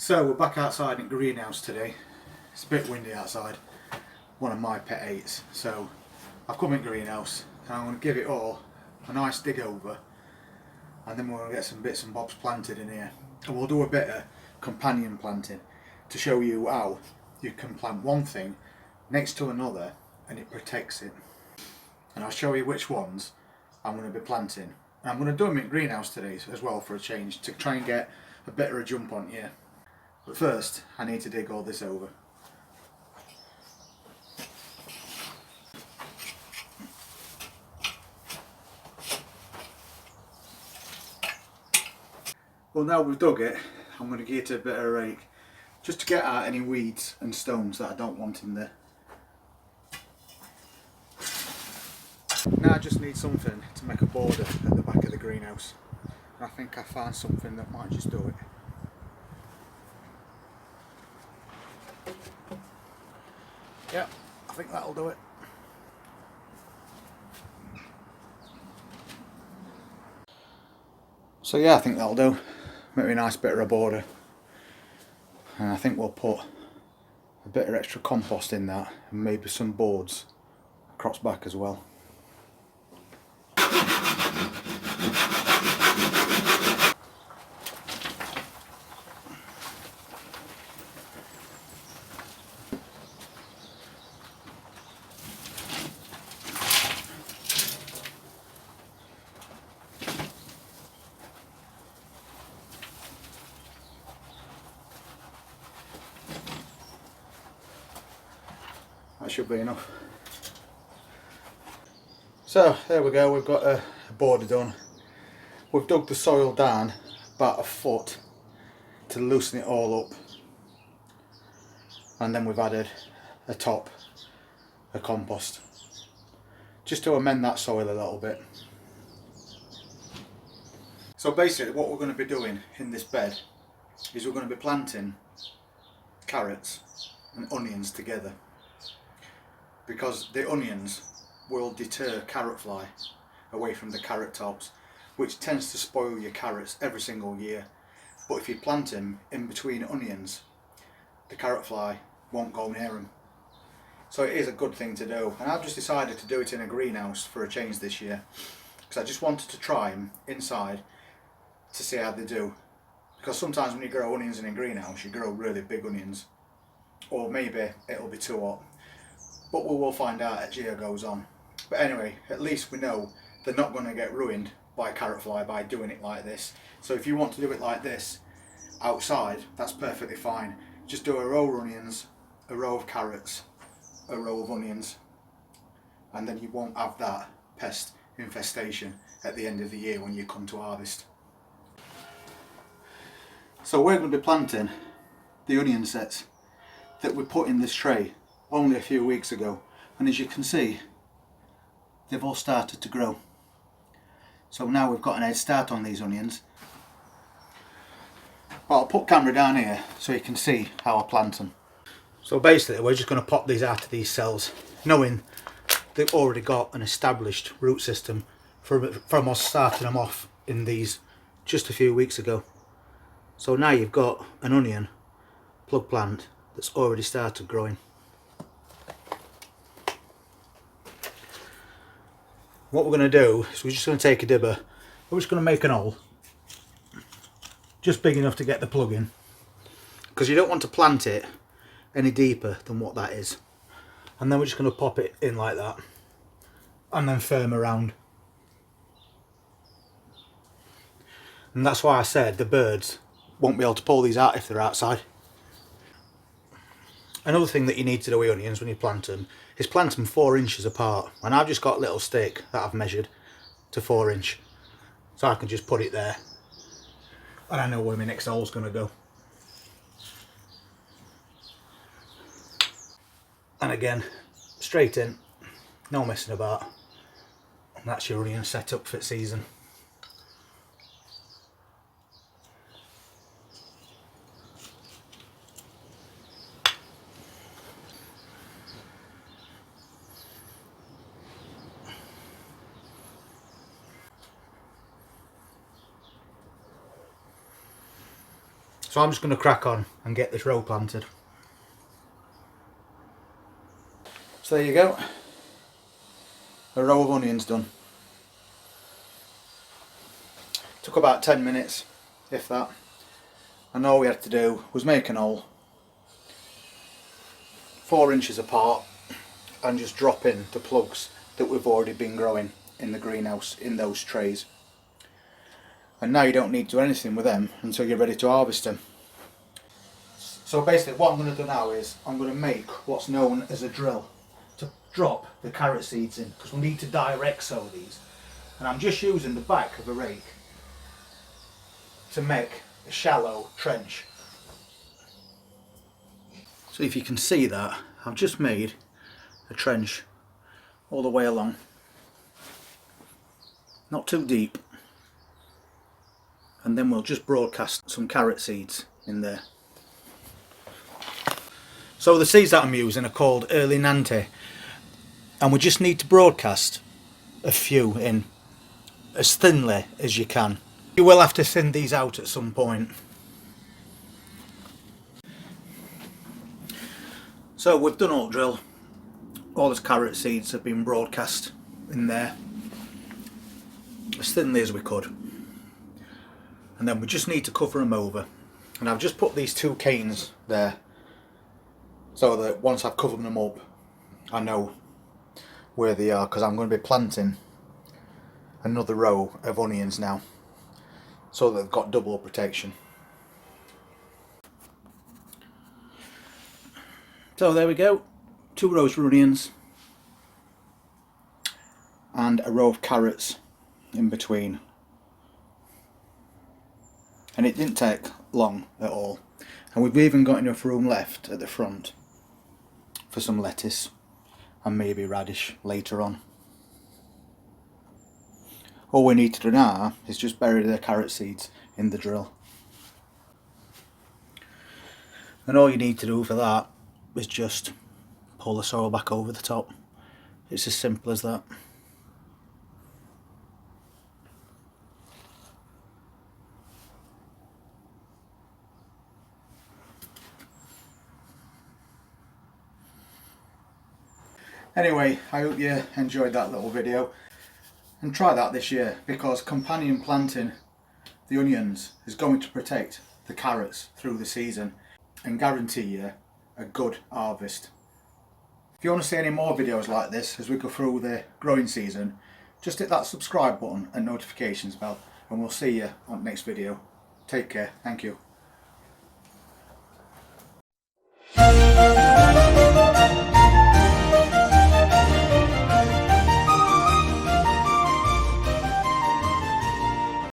So we're back outside in greenhouse today. It's a bit windy outside, one of my pet hates. So I've come in greenhouse and I'm going to give it all a nice dig over, and then we're going to get some bits and bobs planted in here. And we'll do a bit of companion planting to show you how you can plant one thing next to another and it protects it. And I'll show you which ones I'm going to be planting. And I'm going to do them in greenhouse today as well for a change, to try and get a bit of a jump on here. But first I need to dig all this over. Well, now we've dug it, I'm going to give it a bit of a rake just to get out any weeds and stones that I don't want in there. Now I just need something to make a border at the back of the greenhouse. I think I found something that might just do it. Yeah, I think that'll do it. So yeah, I think that'll do. Make me a nice bit of a border. And I think we'll put a bit of extra compost in that and maybe some boards across back as well. That should be enough. So there we go, we've got a border done. We've dug the soil down about a foot to loosen it all up, and then we've added a top of compost just to amend that soil a little bit. So basically what we're going to be doing in this bed is we're going to be planting carrots and onions together, because the onions will deter carrot fly away from the carrot tops, which tends to spoil your carrots every single year. But if you plant them in between onions, the carrot fly won't go near them. So it is a good thing to do, and I've just decided to do it in a greenhouse for a change this year, because I just wanted to try them inside to see how they do. Because sometimes when you grow onions in a greenhouse, you grow really big onions, or maybe it'll be too hot. But we will find out as the year goes on. But anyway, at least we know they're not going to get ruined by carrot fly by doing it like this. So if you want to do it like this outside, that's perfectly fine. Just do a row of onions, a row of carrots, a row of onions, and then you won't have that pest infestation at the end of the year when you come to harvest. So we're going to be planting the onion sets that we put in this tray only a few weeks ago, and as you can see, they've all started to grow. So now we've got an head start on these onions. Well, I'll put camera down here so you can see how I plant them. So basically we're just going to pop these out of these cells, knowing they've already got an established root system from us starting them off in these just a few weeks ago. So now you've got an onion plug plant that's already started growing. What we're going to do is we're just going to take a dibber, we're just going to make an hole just big enough to get the plug in, because you don't want to plant it any deeper than what that is. And then we're just going to pop it in like that and then firm around. And that's why I said the birds won't be able to pull these out if they're outside. Another thing that you need to do with onions when you plant them is plant them 4 inches apart, and I've just got a little stick that I've measured to 4 inch, so I can just put it there and I know where my next hole's going to go. And again, straight in, no messing about, and that's your onion setup for the season. So I'm just going to crack on and get this row planted. So there you go, a row of onions done. Took about 10 minutes, if that, and all we had to do was make an hole 4 inches apart and just drop in the plugs that we've already been growing in the greenhouse in those trays. And now you don't need to do anything with them until you're ready to harvest them. So basically what I'm going to do now is I'm going to make what's known as a drill to drop the carrot seeds in, because we need to direct sow these, and I'm just using the back of a rake to make a shallow trench. So if you can see that, I've just made a trench all the way along, not too deep, and then we'll just broadcast some carrot seeds in there. So the seeds that I'm using are called Early Nante, and we just need to broadcast a few in as thinly as you can. You will have to thin these out at some point. So we've done all drill, all the carrot seeds have been broadcast in there as thinly as we could, and then we just need to cover them over. And I've just put these 2 canes there so that once I've covered them up I know where they are, because I'm going to be planting another row of onions now, so that they've got double protection. So there we go, 2 rows of onions and a row of carrots in between, and it didn't take long at all, and we've even got enough room left at the front for some lettuce and maybe radish later on. All we need to do now is just bury the carrot seeds in the drill, and all you need to do for that is just pull the soil back over the top. It's as simple as that. Anyway, I hope you enjoyed that little video, and try that this year, because companion planting the onions is going to protect the carrots through the season and guarantee you a good harvest. If you want to see any more videos like this as we go through the growing season, just hit that subscribe button and notifications bell, and we'll see you on the next video. Take care, thank you.